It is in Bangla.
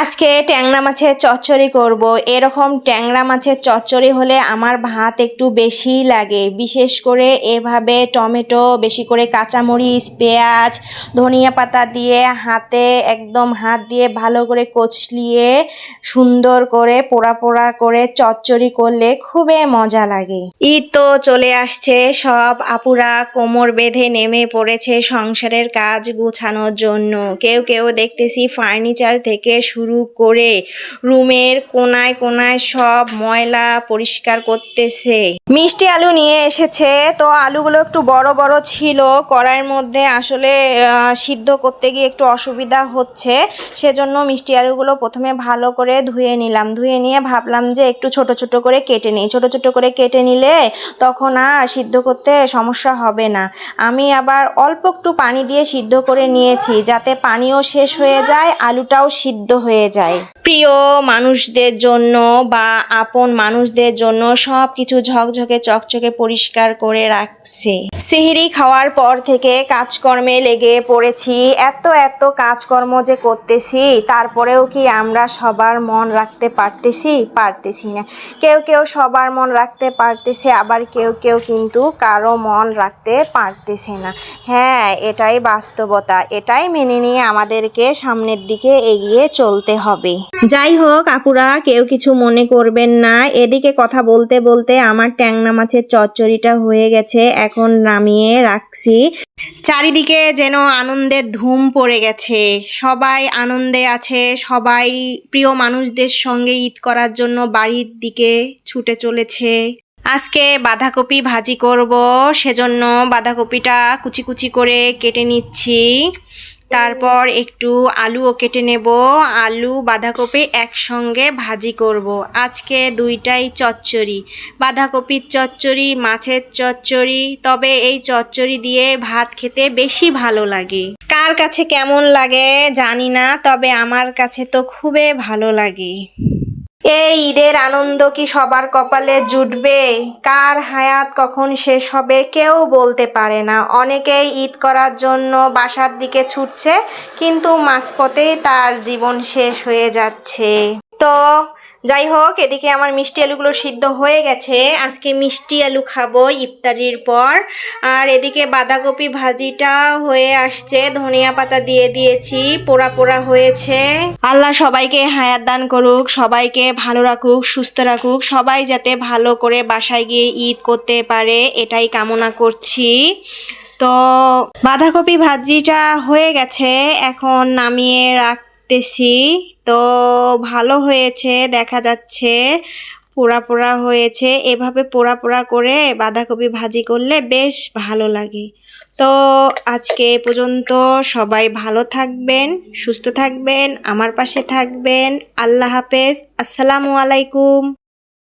আজকে ট্যাংরা মাছের চচ্চড়ি করব। এরকম ট্যাংরা মাছের চচ্চড়ি হলে আমার ভাত একটু বেশিই লাগে, বিশেষ করে এভাবে টমেটো বেশি করে, কাঁচামরিচ, পেঁয়াজ, ধনিয়া পাতা দিয়ে একদম হাত দিয়ে ভালো করে কচলিয়ে সুন্দর করে পোড়া পোড়া করে চচ্চড়ি করলে খুবই মজা লাগে। ঈদ তো চলে আসছে, সব আপুরা কোমর বেঁধে নেমে পড়েছে সংসারের কাজ গুছানোর জন্য। কেউ কেউ দেখতেছি ফার্নিচার থেকে শুরু করে রুমের কোনায় কোনায় সব ময়লা পরিষ্কার করতেছে। মিষ্টি আলু নিয়ে এসেছে, তো আলুগুলো একটু বড় বড় ছিল, কড়াইয়ের মধ্যে আসলে সিদ্ধ করতে গিয়ে একটু অসুবিধা হচ্ছে, সেজন্য মিষ্টি আলুগুলো প্রথমে ভালো করে ধুয়ে নিলাম। ধুয়ে নিয়ে ভাবলাম যে একটু ছোট ছোট করে কেটে নিই, ছোট ছোট করে কেটে নিলে তখন আর সিদ্ধ করতে সমস্যা হবে না। আমি আবার অল্প একটু পানি দিয়ে সিদ্ধ করে নিয়েছি, যাতে পানিও শেষ হয়ে যায়, আলুটাও সিদ্ধ হয়ে যায়। প্রিয় মানুষদের জন্য বা আপন মানুষদের জন্য সব কিছু ঝকঝকে চকচকে পরিষ্কার করে রাখছে। সেহরি খাওয়ার পর থেকে কাজকর্মে লেগে পড়েছি। এত এত কাজকর্ম যে করতেছি, তারপরেও কি আমরা সবার মন রাখতে পারতেছি না। কেউ কেউ সবার মন রাখতে পারতেছে, আবার কেউ কেউ কিন্তু কারো মন রাখতে পারতেছে না। হ্যাঁ, এটাই বাস্তবতা, এটাই মেনে নিয়ে আমাদেরকে সামনের দিকে এগিয়ে চলতে হবে। যাই হোক আপুরা, কেউ কিছু মনে করবেন না। এদিকে কথা বলতে বলতে আমার ট্যাংরা মাছের চচ্চড়িটা হয়ে গেছে, এখন নামিয়ে রাখছি। চারিদিকে যেন আনন্দের ধুম পড়ে গেছে, সবাই আনন্দে আছে, সবাই প্রিয় মানুষদের সঙ্গে ঈদ করার জন্য বাড়ির দিকে ছুটে চলেছে। আজকে বাঁধাকপি ভাজি করব, সেজন্য বাঁধাকপিটা কুচি কুচি করে কেটে নিচ্ছি। তারপর একটু আলুও কেটে নেব, আলু বাঁধাকপি একসঙ্গে ভাজি করব। আজকে দুইটাই চচ্চড়ি, বাঁধাকপির চচ্চড়ি, মাছের চচ্চড়ি। তবে এই চচ্চড়ি দিয়ে ভাত খেতে বেশি ভালো লাগে। কার কাছে কেমন লাগে জানি না, তবে আমার কাছে তো খুবই ভালো লাগে। এই ঈদের আনন্দ কি সবার কপালে জুটবে? কার হায়াত কখন শেষ হবে কেউ বলতে পারে না। অনেকেই ঈদ করার জন্য বাসার দিকে ছুটছে, কিন্তু মাঝপথেই তার জীবন শেষ হয়ে যাচ্ছে। তো যাই হোক, এদিকে আমার মিষ্টি আলুগুলো সিদ্ধ হয়ে গেছে। আজকে মিষ্টি আলু খাবো ইফতারির পর। আর এদিকে বাঁধাকপি ভাজিটা হয়ে আসছে, ধনিয়া পাতা দিয়ে দিয়েছি, পোড়া পোড়া হয়েছে। আল্লাহ সবাইকে হায়াত দান করুক, সবাইকে ভালো রাখুক, সুস্থ রাখুক, সবাই যাতে ভালো করে বাসায় গিয়ে ঈদ করতে পারে, এটাই কামনা করছি। তো বাঁধাকপি ভাজিটা হয়ে গেছে, এখন নামিয়ে রাখতেছি। তো ভালো হয়েছে, দেখা যাচ্ছে পোড়া পোড়া হয়েছে। এভাবে পোড়া পোড়া করে বাঁধাকপি ভাজি করলে বেশ ভালো লাগে। তো আজকে এ পর্যন্ত, সবাই ভালো থাকবেন, সুস্থ থাকবেন, আমার পাশে থাকবেন। আল্লাহ হাফেজ, আসসালামু আলাইকুম।